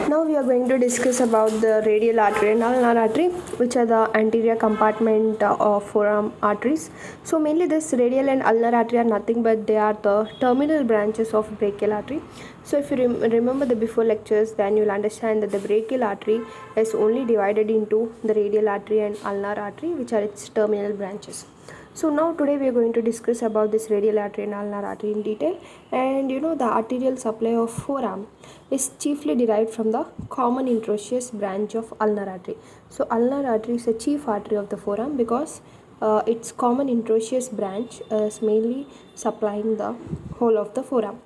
Now we are going to discuss about the radial artery and ulnar artery, which are the anterior compartment of forearm arteries. So mainly this radial and ulnar artery are nothing but they are the terminal branches of brachial artery. So if you remember the before lectures, then you will understand that the brachial artery is only divided into the radial artery and ulnar artery, which are its terminal branches. So now today we are going to discuss about this radial artery and ulnar artery in detail. And the arterial supply of forearm is chiefly derived from the common interosseous branch of ulnar artery. So ulnar artery is the chief artery of the forearm because its common interosseous branch is mainly supplying the whole of the forearm,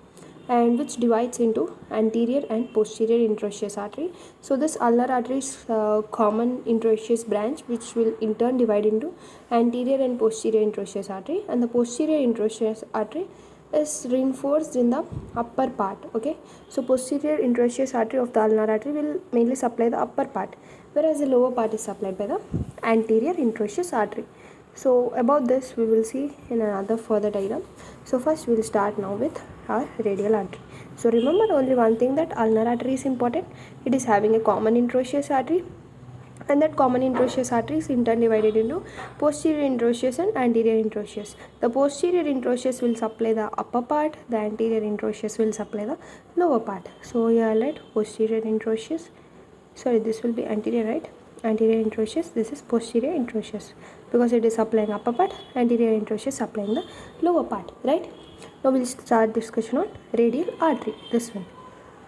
and which divides into anterior and posterior interosseous artery. So this ulnar artery is common interosseous branch, which will in turn divide into anterior and posterior interosseous artery, and the posterior interosseous artery is reinforced in the upper part. Okay, so posterior interosseous artery of the ulnar artery will mainly supply the upper part, whereas the lower part is supplied by the anterior interosseous artery. So about this we will see in another further diagram. So first we will start now with our radial artery. So remember only one thing, that ulnar artery is important. It is having a common interosseous artery, and that common interosseous artery is in turn divided into posterior interosseous and anterior interosseous. The posterior interosseous will supply the upper part, the anterior interosseous will supply the lower part. So here I write posterior interosseous, sorry, this will be anterior, right? Anterior interosseous, this is posterior interosseous, because it is supplying upper part, anterior interosseous supplying the lower part, right? Now we'll start discussion on radial artery, this one.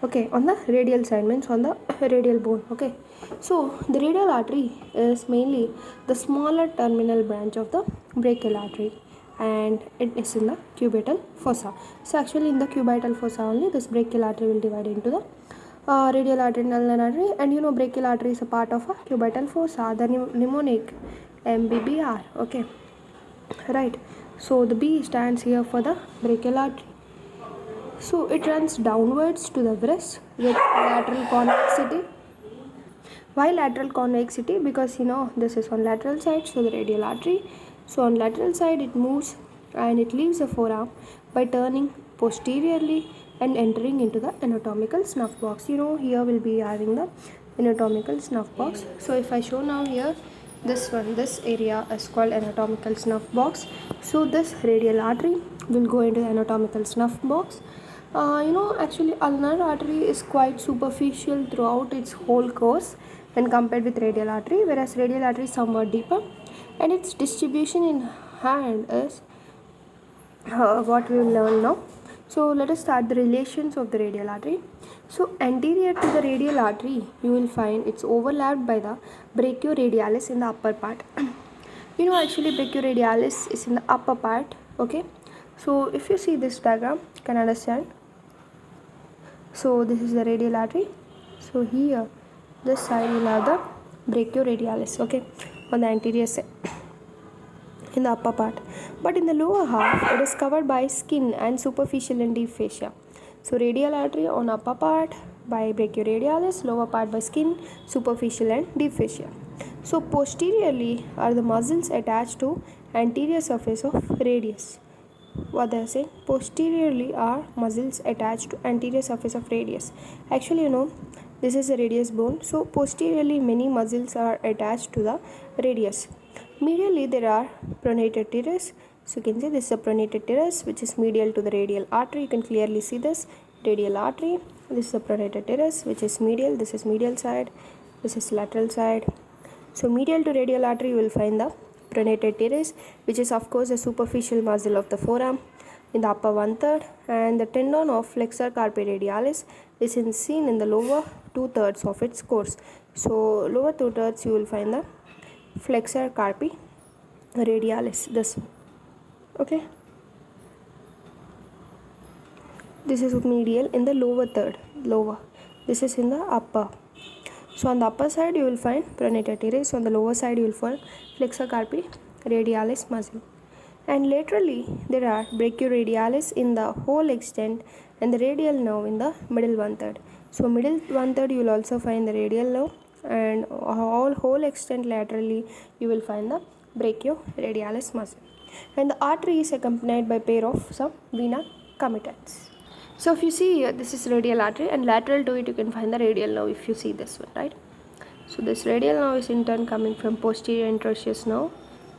Okay, on the radial side means on the radial bone. Okay, so the radial artery is mainly the smaller terminal branch of the brachial artery, and it is in the cubital fossa. So actually in the cubital fossa only this brachial artery will divide into the radial artery and ulnar artery. And brachial artery is a part of a cubital fossa, the mnemonic MBBR. Okay, right. So the B stands here for the brachial artery. So it runs downwards to the wrist with lateral convexity. Why lateral convexity? Because this is on lateral side, so the radial artery. So on lateral side it moves and it leaves the forearm by turning posteriorly and entering into the anatomical snuff box. Here we'll be having the anatomical snuff box. So if I show now here, this area is called anatomical snuff box. So this radial artery will go into the anatomical snuff box. Actually ulnar artery is quite superficial throughout its whole course when compared with radial artery, whereas radial artery is somewhat deeper, and its distribution in hand is what we will learn now. So let us start the relations of the radial artery. So anterior to the radial artery you will find it's overlapped by the brachioradialis in the upper part. Actually brachioradialis is in the upper part. Okay, so if you see this diagram you can understand. So this is the radial artery. So here this side will have the brachioradialis, okay, on the anterior side in the upper part, but in the lower half it is covered by skin and superficial and deep fascia. So radial artery on upper part by brachioradialis, lower part by skin, superficial and deep fascia. So posteriorly are the muscles attached to anterior surface of radius. What they are saying, posteriorly are muscles attached to anterior surface of radius. Actually this is a radius bone, so posteriorly many muscles are attached to the radius. Medially there are pronator teres. So you can say this is a pronator teres which is medial to the radial artery. You can clearly see this radial artery. This is a pronator teres which is medial. This is medial side, this is lateral side. So medial to radial artery you will find the pronator teres, which is of course a superficial muscle of the forearm in the upper 1/3, and the tendon of flexor carpi radialis is seen in the lower 2/3 of its course. So lower 2/3 you will find the flexor carpi radialis, this one. Okay, this is medial in the lower third, lower. This is in the upper. So on the upper side you will find pronator teres, on the lower side you will find flexor carpi radialis muscle, and laterally there are brachioradialis in the whole extent and the radial nerve in the middle 1/3. So middle 1/3 you will also find the radial nerve, and whole extent laterally you will find the brachioradialis muscle, and the artery is accompanied by pair of some vena comitans. So if you see here, this is radial artery, and lateral to it you can find the radial nerve if you see this one, right? So this radial nerve is in turn coming from posterior interosseous nerve,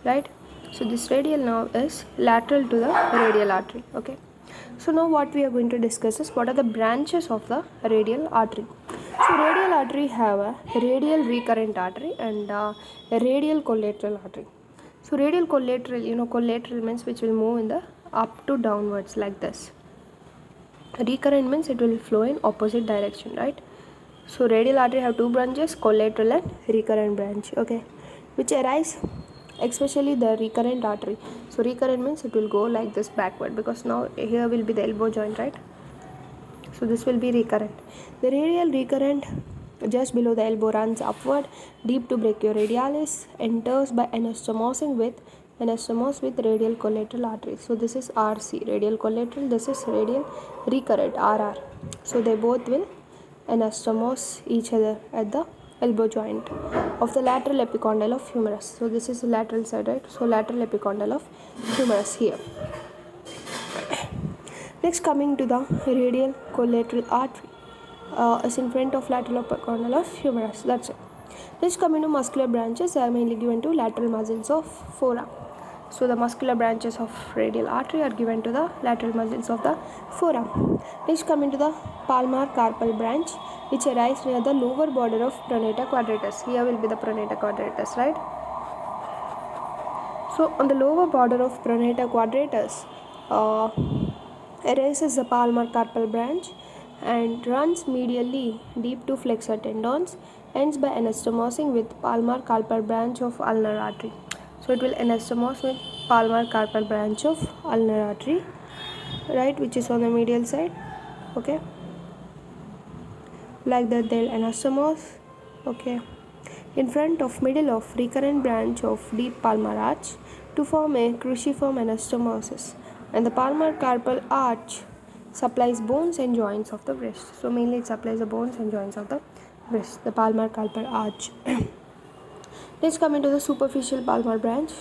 right? So this radial nerve is lateral to the radial artery, okay? So now what we are going to discuss is what are the branches of the radial artery. So radial artery have a radial recurrent artery and a radial collateral artery. So radial collateral, collateral means which will move in the up to downwards like this. Recurrent means it will flow in opposite direction, right? So radial artery have two branches, collateral and recurrent branch, okay, which arise especially the recurrent artery. So recurrent means it will go like this backward, because now here will be the elbow joint, right? So this will be recurrent. The radial recurrent just below the elbow runs upward deep to brachioradialis, enters by anastomosing with radial collateral artery. So this is RC, radial collateral, this is radial recurrent, RR. So they both will anastomose each other at the elbow joint of the lateral epicondyle of humerus. So this is the lateral side, right? So lateral epicondyle of humerus here. Next, coming to the radial collateral artery is in front of lateral epicondyle of humerus. That's it. Next, coming to muscular branches, are mainly given to lateral muscles of forearm. So the muscular branches of radial artery are given to the lateral muscles of the forearm. Next, coming to the palmar carpal branch, which arise near the lower border of pronator quadratus. Here will be the pronator quadratus, right? So on the lower border of pronator quadratus arises the palmar carpal branch and runs medially deep to flexor tendons, ends by anastomosing with palmar carpal branch of ulnar artery. So it will anastomose with palmar carpal branch of ulnar artery, right, which is on the medial side, okay, like that they'll anastomose, okay, in front of middle of recurrent branch of deep palmar arch to form a cruciform anastomosis, and the palmar carpal arch supplies bones and joints of the wrist. So mainly it supplies the bones and joints of the wrist, the palmar carpal arch. Let's come into the superficial palmar branch.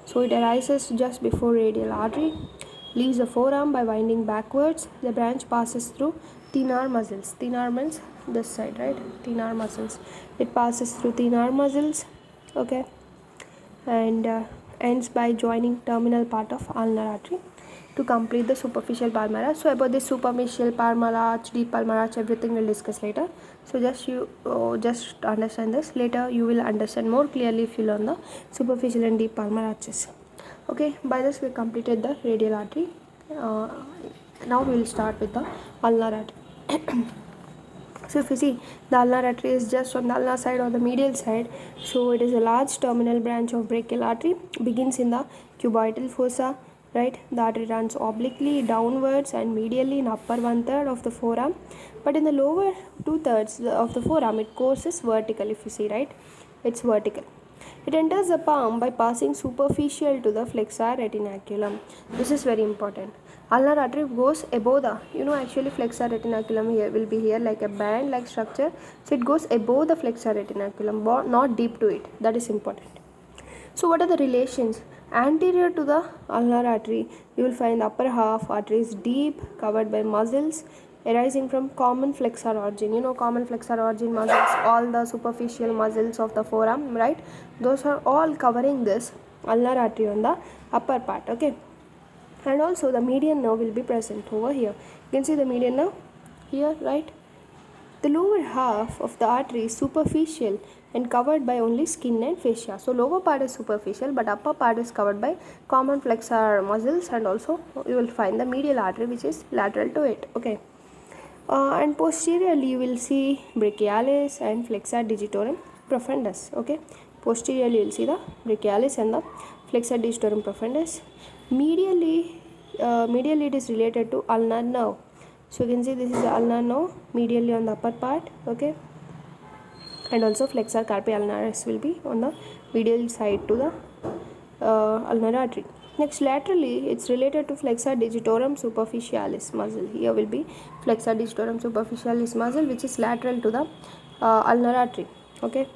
So it arises just before radial artery, leaves the forearm by winding backwards. The branch passes through thenar muscles. Thenar means this side, right? Thenar muscles. It passes through thenar muscles, okay, and ends by joining terminal part of ulnar artery to complete the superficial palmar arch. So about this superficial palmar arch, deep palmar arch, everything we'll discuss later. So just understand this. Later you will understand more clearly if you learn the superficial and deep palmar arches. Okay, by this we completed the radial artery. Now we will start with the ulnar artery. So if you see, the ulnar artery is just on the ulnar side or the medial side. So it is a large terminal branch of brachial artery, begins in the cuboidal fossa, right? The artery runs obliquely downwards and medially in upper 1/3 of the forearm, but in the lower 2/3 of the forearm it courses vertical. If you see, right, it's vertical. It enters the palm by passing superficial to the flexor retinaculum. This is very important. Ulnar artery goes above the, actually flexor retinaculum here will be here like a band like structure. So it goes above the flexor retinaculum, not deep to it. That is important. So what are the relations? Anterior to the ulnar artery, you will find the upper half artery is deep, covered by muscles arising from common flexor origin. Common flexor origin muscles, all the superficial muscles of the forearm, right? Those are all covering this ulnar artery on the upper part, okay? And also the median nerve will be present over here. You can see the median nerve here, right? The lower half of the artery is superficial and covered by only skin and fascia. So lower part is superficial, but upper part is covered by common flexor muscles, and also you will find the medial artery which is lateral to it, okay. And posteriorly you will see brachialis and flexor digitorum profundus, okay. Posteriorly you will see the brachialis and the flexor digitorum profundus. Medially it is related to ulnar nerve. So you can see this is the ulnar nerve medially on the upper part, okay, and also flexor carpi ulnaris will be on the medial side to the ulnar artery. Next, laterally it's related to flexor digitorum superficialis muscle. Here will be flexor digitorum superficialis muscle which is lateral to the ulnar artery, okay.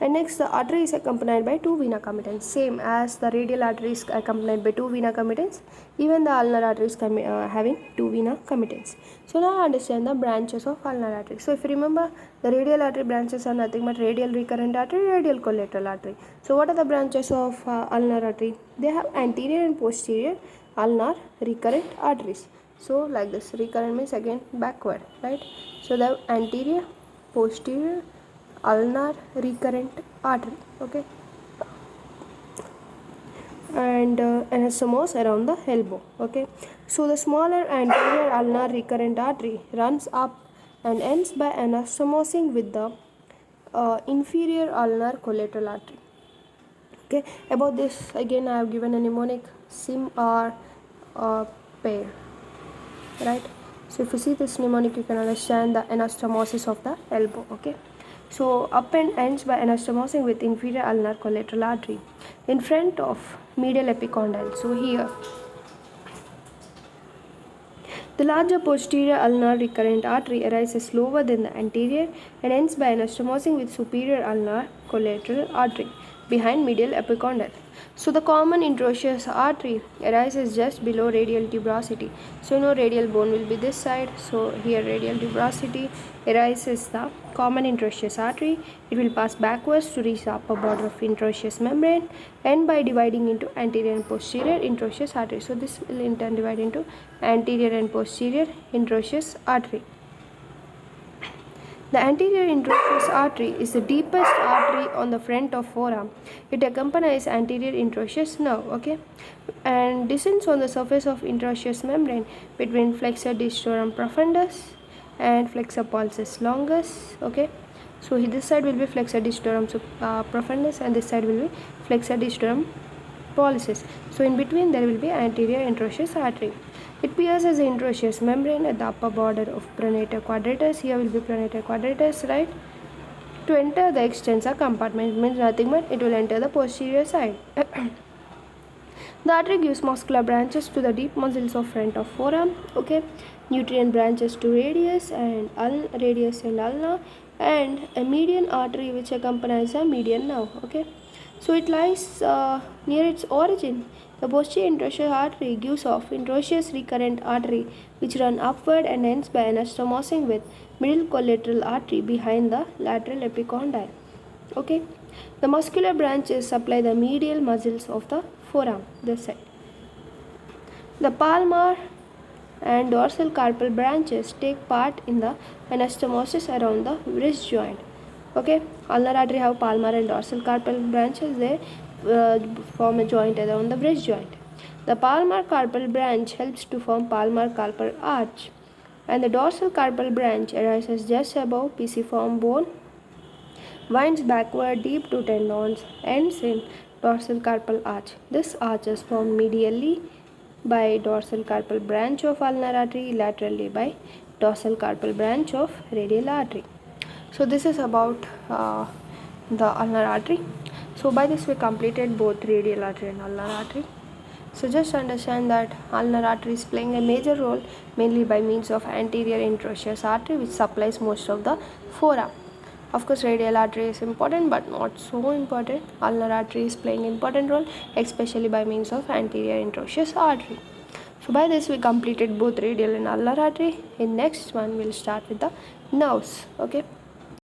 And next, the artery is accompanied by two vena comitants. Same as the radial artery is accompanied by two vena comitants, even the ulnar artery is having two vena comitants. So now understand the branches of ulnar artery. So if you remember, the radial artery branches are nothing but radial recurrent artery, radial collateral artery. So what are the branches of ulnar artery? They have anterior and posterior ulnar recurrent arteries. So like this, recurrent means again backward, right? So they have anterior, posterior, ulnar recurrent artery, okay, and anastomose around the elbow, okay. So the smaller anterior ulnar recurrent artery runs up and ends by anastomosing with the inferior ulnar collateral artery, okay. About this again I have given a mnemonic sim or pair, right? So if you see this mnemonic, you can understand the anastomosis of the elbow, okay. So up and ends by anastomosing with inferior ulnar collateral artery in front of medial epicondyle. So here the larger posterior ulnar recurrent artery arises lower than the anterior and ends by anastomosing with superior ulnar collateral artery behind medial epicondyle. So the common interosseous artery arises just below radial tuberosity. So radial bone will be this side. So here radial tuberosity arises the common interosseous artery. It will pass backwards to reach the upper border of interosseous membrane and by dividing into anterior and posterior interosseous artery. So this will in turn divide into anterior and posterior interosseous artery. The anterior interosseous artery is the deepest artery on the front of forearm. It accompanies anterior interosseous nerve, okay, and descends on the surface of interosseous membrane between flexor digitorum profundus and flexor pollicis longus, okay. So this side will be flexor digitorum profundus and this side will be flexor digitorum pollicis. So in between there will be anterior interosseous artery. It pierces the interosseous membrane at the upper border of pronator quadratus. Here will be pronator quadratus, right? To enter the extensor compartment, means nothing but it will enter the posterior side. The artery gives muscular branches to the deep muscles of front of forearm, okay. Nutrient branches to radius and ulna, and a median artery which accompanies a median nerve, okay. So it lies near its origin. The posterior interosseous artery gives off interosseous recurrent artery which run upward and ends by anastomosing with middle collateral artery behind the lateral epicondyle, okay. The muscular branches supply the medial muscles of the forearm, this side. The palmar and dorsal carpal branches take part in the anastomosis around the wrist joint, okay. Ulnar artery have palmar and dorsal carpal branches. They form a joint around the wrist joint. The palmar carpal branch helps to form palmar carpal arch, and the dorsal carpal branch arises just above pisiform bone, winds backward deep to tendons, ends in dorsal carpal arch. This arch is formed medially by dorsal carpal branch of ulnar artery, laterally by dorsal carpal branch of radial artery. So this is about the ulnar artery. So by this we completed both radial artery and ulnar artery. So just understand that ulnar artery is playing a major role mainly by means of anterior interosseous artery which supplies most of the forearm. Of course radial artery is important but not so important. Ulnar artery is playing important role especially by means of anterior interosseous artery. So by this we completed both radial and ulnar artery. In next one we'll start with the nerves, okay.